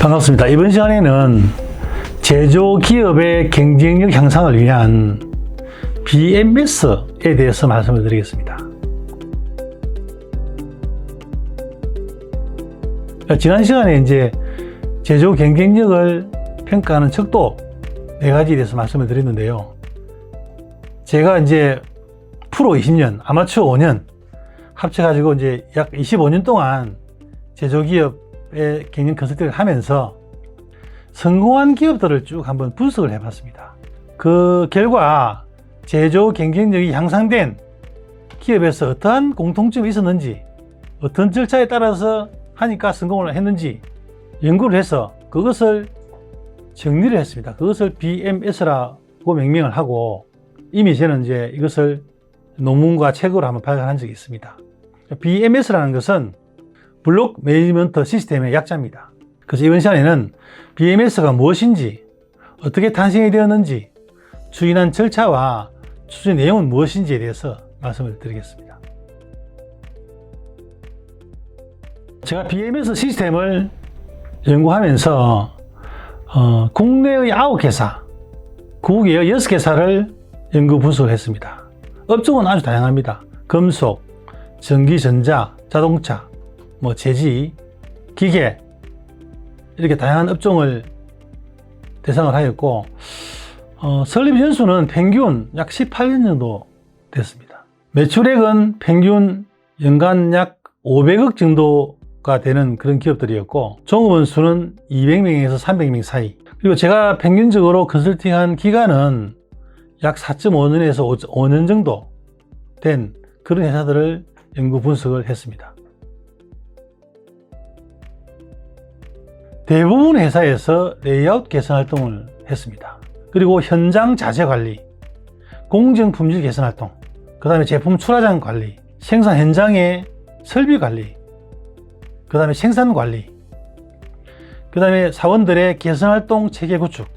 반갑습니다. 이번 시간에는 제조기업의 경쟁력 향상을 위한 BMS에 대해서 말씀을 드리겠습니다. 지난 시간에 이제 제조 경쟁력을 평가하는 척도 4가지에 대해서 말씀을 드렸는데요. 제가 이제 프로 20년, 아마추어 5년 합쳐가지고 이제 약 25년 동안 제조기업의 경영 컨설팅을 하면서 성공한 기업들을 쭉 한번 분석을 해봤습니다. 그 결과 제조 경쟁력이 향상된 기업에서 어떠한 공통점이 있었는지, 어떤 절차에 따라서 하니까 성공을 했는지 연구를 해서 그것을 정리를 했습니다. 그것을 BMS라고 명명을 하고 이미 저는 이제 이것을 논문과 책으로 한번 발간한 적이 있습니다. BMS라는 것은 블록 매니지먼트 시스템의 약자입니다. 그래서 이번 시간에는 BMS가 무엇인지, 어떻게 탄생이 되었는지, 추진한 절차와 추진 내용은 무엇인지에 대해서 말씀을 드리겠습니다. 제가 BMS 시스템을 연구하면서 국내의 9개사, 국외의 6개사를 연구 분석을 했습니다. 업종은 아주 다양합니다. 금속, 전기, 전자, 자동차, 제지, 기계 이렇게 다양한 업종을 대상을 하였고 설립 연수는 평균 약 18년 정도 됐습니다. 매출액은 평균 연간 약 500억 정도가 되는 그런 기업들이었고 종업원 수는 200명에서 300명 사이, 그리고 제가 평균적으로 컨설팅한 기간은 약 4.5년에서 5년 정도 된 그런 회사들을 연구 분석을 했습니다. 대부분 회사에서 레이아웃 개선 활동을 했습니다. 그리고 현장 자재 관리, 공정 품질 개선 활동, 그 다음에 제품 출하장 관리, 생산 현장의 설비 관리, 그 다음에 생산 관리, 그 다음에 사원들의 개선 활동 체계 구축,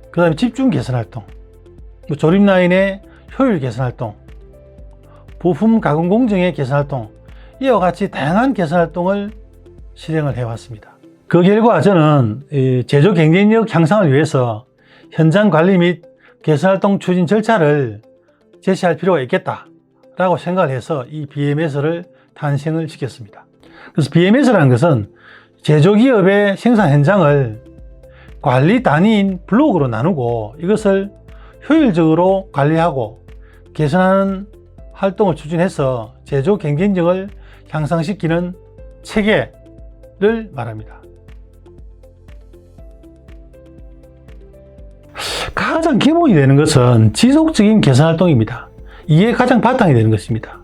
그 다음에 집중 개선 활동, 조립 라인의 효율 개선 활동, 부품 가공 공정의 개선 활동, 이와 같이 다양한 개선 활동을 실행을 해왔습니다. 그 결과 저는 제조 경쟁력 향상을 위해서 현장 관리 및 개선 활동 추진 절차를 제시할 필요가 있겠다라고 생각을 해서 이 BMS를 탄생을 시켰습니다. 그래서 BMS라는 것은 제조기업의 생산 현장을 관리 단위인 블록으로 나누고 이것을 효율적으로 관리하고 개선하는 활동을 추진해서 제조 경쟁력을 향상시키는 체계를 말합니다. 가장 기본이 되는 것은 지속적인 개선 활동입니다. 이게 가장 바탕이 되는 것입니다.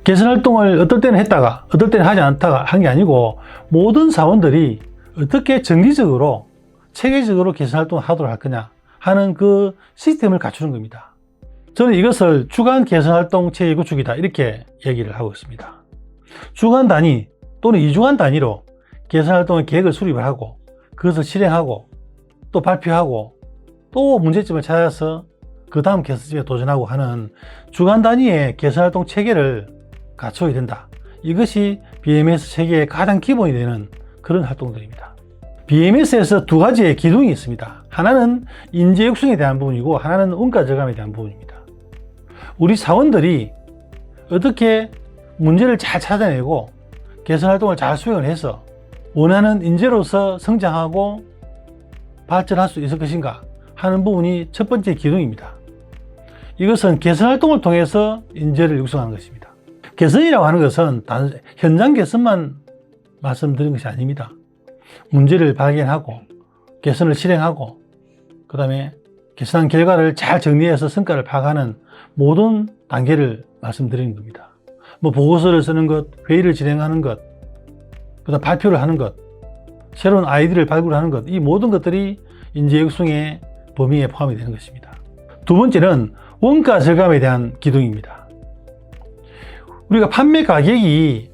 개선 활동을 어떨 때는 했다가 어떨 때는 하지 않다가 한 게 아니고 모든 사원들이 어떻게 정기적으로 체계적으로 개선 활동을 하도록 할 거냐 하는 그 시스템을 갖추는 겁니다. 저는 이것을 주간 개선 활동 체계 구축이다 이렇게 얘기를 하고 있습니다. 주간 단위 또는 2주간 단위로 개선 활동의 계획을 수립을 하고 그것을 실행하고 또 발표하고 또 문제점을 찾아서 그 다음 개선점에 도전하고 하는 주간 단위의 개선 활동 체계를 갖춰야 된다. 이것이 BMS 체계의 가장 기본이 되는 그런 활동들입니다. BMS에서 2가지의 기둥이 있습니다. 하나는 인재 육성에 대한 부분이고 하나는 원가 절감에 대한 부분입니다. 우리 사원들이 어떻게 문제를 잘 찾아내고 개선 활동을 잘 수행을 해서 원하는 인재로서 성장하고 발전할 수 있을 것인가 하는 부분이 첫 번째 기둥입니다. 이것은 개선 활동을 통해서 인재를 육성하는 것입니다. 개선이라고 하는 것은 단 현장 개선만 말씀드린 것이 아닙니다. 문제를 발견하고 개선을 실행하고 그 다음에 개선한 결과를 잘 정리해서 성과를 파악하는 모든 단계를 말씀드리는 겁니다. 보고서를 쓰는 것, 회의를 진행하는 것, 그 다음 발표를 하는 것, 새로운 아이디어를 발굴하는 것, 이 모든 것들이 인재 육성의 범위에 포함이 되는 것입니다. 두 번째는 원가 절감에 대한 기둥입니다. 우리가 판매 가격이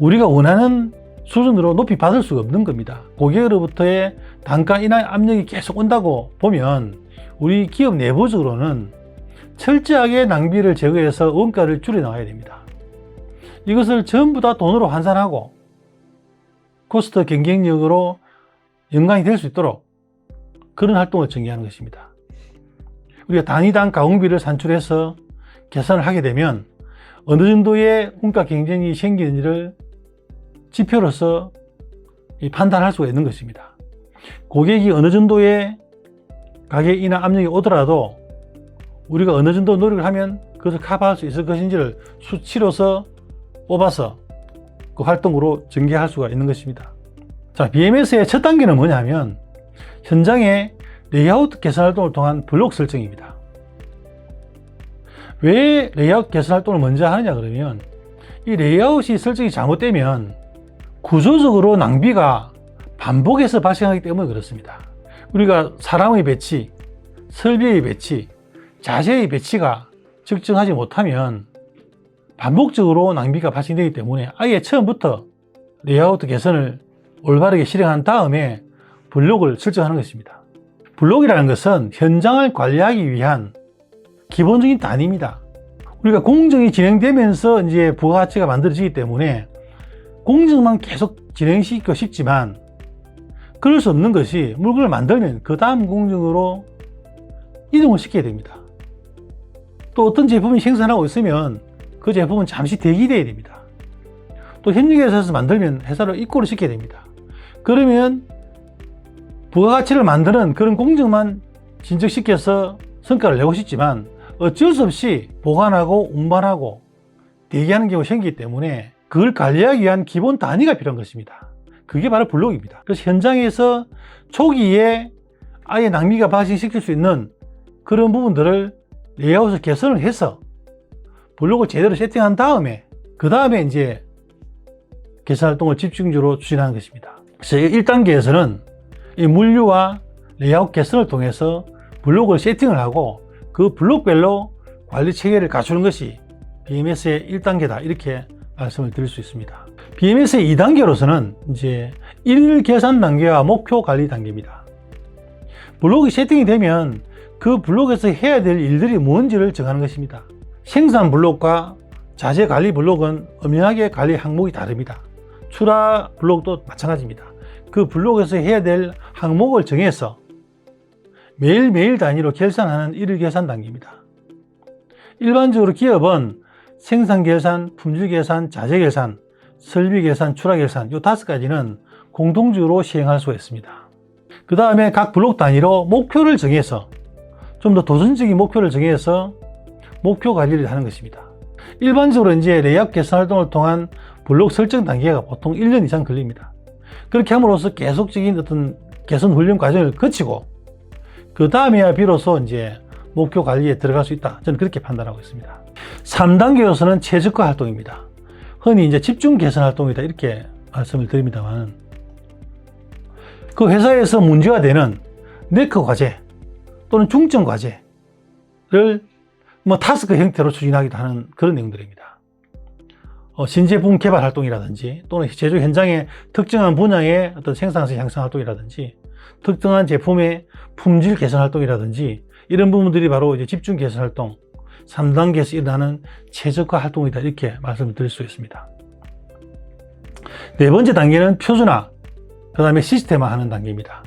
우리가 원하는 수준으로 높이 받을 수가 없는 겁니다. 고객으로부터의 단가 인하 압력이 계속 온다고 보면 우리 기업 내부적으로는 철저하게 낭비를 제거해서 원가를 줄여 나가야 됩니다. 이것을 전부 다 돈으로 환산하고 코스트 경쟁력으로 연관이 될 수 있도록 그런 활동을 전개하는 것입니다. 우리가 단위당 가공비를 산출해서 계산을 하게 되면 어느 정도의 원가 경쟁이 생기는지를 지표로서 판단할 수가 있는 것입니다. 고객이 어느 정도의 가격 인하 압력이 오더라도 우리가 어느 정도 노력을 하면 그것을 커버할 수 있을 것인지를 수치로서 뽑아서 그 활동으로 전개할 수가 있는 것입니다. 자, BMS의 첫 단계는 뭐냐면 현장의 레이아웃 개선 활동을 통한 블록 설정입니다. 왜 레이아웃 개선 활동을 먼저 하느냐 그러면 이 레이아웃이 설정이 잘못되면 구조적으로 낭비가 반복해서 발생하기 때문에 그렇습니다. 우리가 사람의 배치, 설비의 배치, 자재의 배치가 적정하지 못하면 반복적으로 낭비가 발생되기 때문에 아예 처음부터 레이아웃 개선을 올바르게 실행한 다음에 블록을 설정하는 것입니다. 블록이라는 것은 현장을 관리하기 위한 기본적인 단위입니다. 우리가 공정이 진행되면서 이제 부가가치가 만들어지기 때문에 공정만 계속 진행시키고 싶지만 그럴 수 없는 것이 물건을 만들면 그 다음 공정으로 이동을 시켜야 됩니다. 또 어떤 제품이 생산하고 있으면 그 제품은 잠시 대기돼야 됩니다. 또 협력회사에서 만들면 회사로 입고를 시켜야 됩니다. 그러면 부가가치를 만드는 그런 공정만 진척시켜서 성과를 내고 싶지만 어쩔 수 없이 보관하고 운반하고 대기하는 경우가 생기기 때문에 그걸 관리하기 위한 기본 단위가 필요한 것입니다. 그게 바로 블록입니다. 그래서 현장에서 초기에 아예 낭비가 발생시킬 수 있는 그런 부분들을 레이아웃을 개선을 해서 블록을 제대로 세팅한 다음에 그 다음에 이제 개선 활동을 집중적으로 추진하는 것입니다. 그래서 1단계에서는 이 물류와 레이아웃 개선을 통해서 블록을 세팅을 하고 그 블록별로 관리 체계를 갖추는 것이 BMS의 1단계다 이렇게 말씀을 드릴 수 있습니다. BMS의 2단계로서는 이제 1일 계산 단계와 목표 관리 단계입니다. 블록이 세팅이 되면 그 블록에서 해야 될 일들이 뭔지를 정하는 것입니다. 생산 블록과 자재 관리 블록은 엄연하게 관리 항목이 다릅니다. 출하 블록도 마찬가지입니다. 그 블록에서 해야 될 항목을 정해서 매일매일 단위로 결산하는 1일 계산 단계입니다. 일반적으로 기업은 생산 계산, 품질 계산, 자재 계산, 설비 계산, 출하 계산 이 5가지는 공통적으로 시행할 수가 있습니다. 그 다음에 각 블록 단위로 목표를 정해서 좀 더 도전적인 목표를 정해서 목표 관리를 하는 것입니다. 일반적으로 이제 레이아웃 개선 활동을 통한 블록 설정 단계가 보통 1년 이상 걸립니다. 그렇게 함으로써 계속적인 어떤 개선 훈련 과정을 거치고 그 다음에야 비로소 이제 목표 관리에 들어갈 수 있다. 저는 그렇게 판단하고 있습니다. 3단계로서는 최적화 활동입니다. 흔히 이제 집중 개선 활동이다 이렇게 말씀을 드립니다만 그 회사에서 문제가 되는 네커 과제 또는 중점 과제를 타스크 형태로 추진하기도 하는 그런 내용들입니다. 신제품 개발 활동이라든지 또는 제조 현장의 특정한 분야의 어떤 생산성 향상 활동이라든지 특정한 제품의 품질 개선 활동이라든지 이런 부분들이 바로 이제 집중 개선 활동 3단계에서 일어나는 최적화 활동이다 이렇게 말씀을 드릴 수 있습니다. 네 번째 단계는 표준화 그 다음에 시스템화 하는 단계입니다.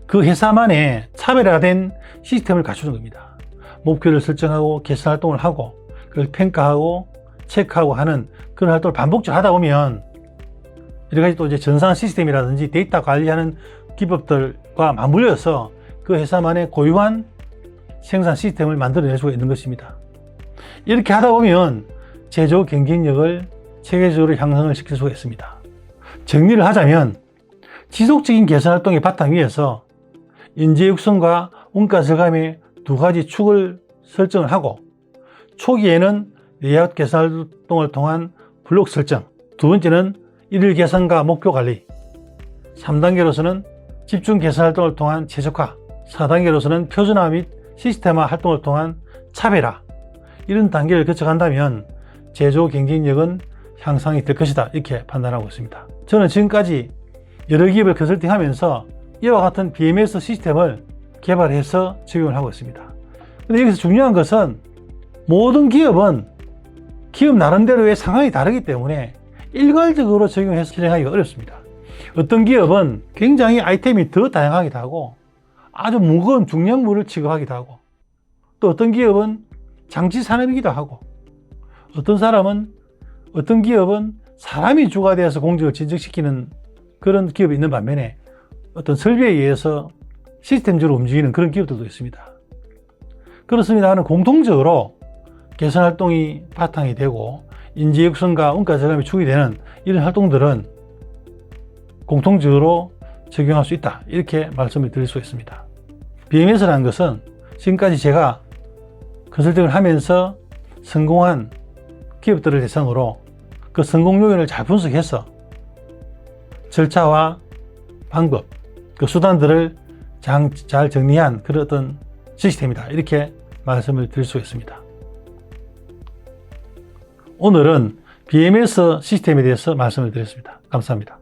그 회사만의 차별화된 시스템을 갖추는 겁니다. 목표를 설정하고 개선 활동을 하고 그걸 평가하고 체크하고 하는 그런 활동을 반복적으로 하다 보면 여러 가지 또 이제 전산 시스템이라든지 데이터 관리하는 기법들과 맞물려서 그 회사만의 고유한 생산 시스템을 만들어낼 수가 있는 것입니다. 이렇게 하다 보면 제조 경쟁력을 체계적으로 향상을 시킬 수가 있습니다. 정리를 하자면 지속적인 개선 활동의 바탕 위에서 인재 육성과 원가 절감의 두 가지 축을 설정을 하고 초기에는 레이아웃 개선 활동을 통한 블록 설정, 두 번째는 일일 계산과 목표 관리, 3단계로서는 집중 개선 활동을 통한 최적화, 4단계로서는 표준화 및 시스템화 활동을 통한 차별화 이런 단계를 거쳐간다면 제조 경쟁력은 향상이 될 것이다 이렇게 판단하고 있습니다. 저는 지금까지 여러 기업을 컨설팅하면서 이와 같은 BMS 시스템을 개발해서 적용을 하고 있습니다. 근데 여기서 중요한 것은 모든 기업은 기업 나름대로의 상황이 다르기 때문에 일괄적으로 적용해서 실행하기가 어렵습니다. 어떤 기업은 굉장히 아이템이 더 다양하기도 하고 아주 무거운 중량물을 취급하기도 하고 또 어떤 기업은 장치 산업이기도 하고 어떤 기업은 사람이 주가 되어서 공직을 진척시키는 그런 기업이 있는 반면에 어떤 설비에 의해서 시스템적으로 움직이는 그런 기업들도 있습니다. 그렇습니다만 공통적으로 개선 활동이 바탕이 되고 인재 육성과 원가 절감이 축이 되는 이런 활동들은 공통적으로 적용할 수 있다, 이렇게 말씀을 드릴 수 있습니다. BMS라는 것은 지금까지 제가 컨설팅을 하면서 성공한 기업들을 대상으로 그 성공 요인을 잘 분석해서 절차와 방법, 그 수단들을 잘 정리한 그런 어떤 시스템이다, 이렇게 말씀을 드릴 수 있습니다. 오늘은 BMS 시스템에 대해서 말씀을 드렸습니다. 감사합니다.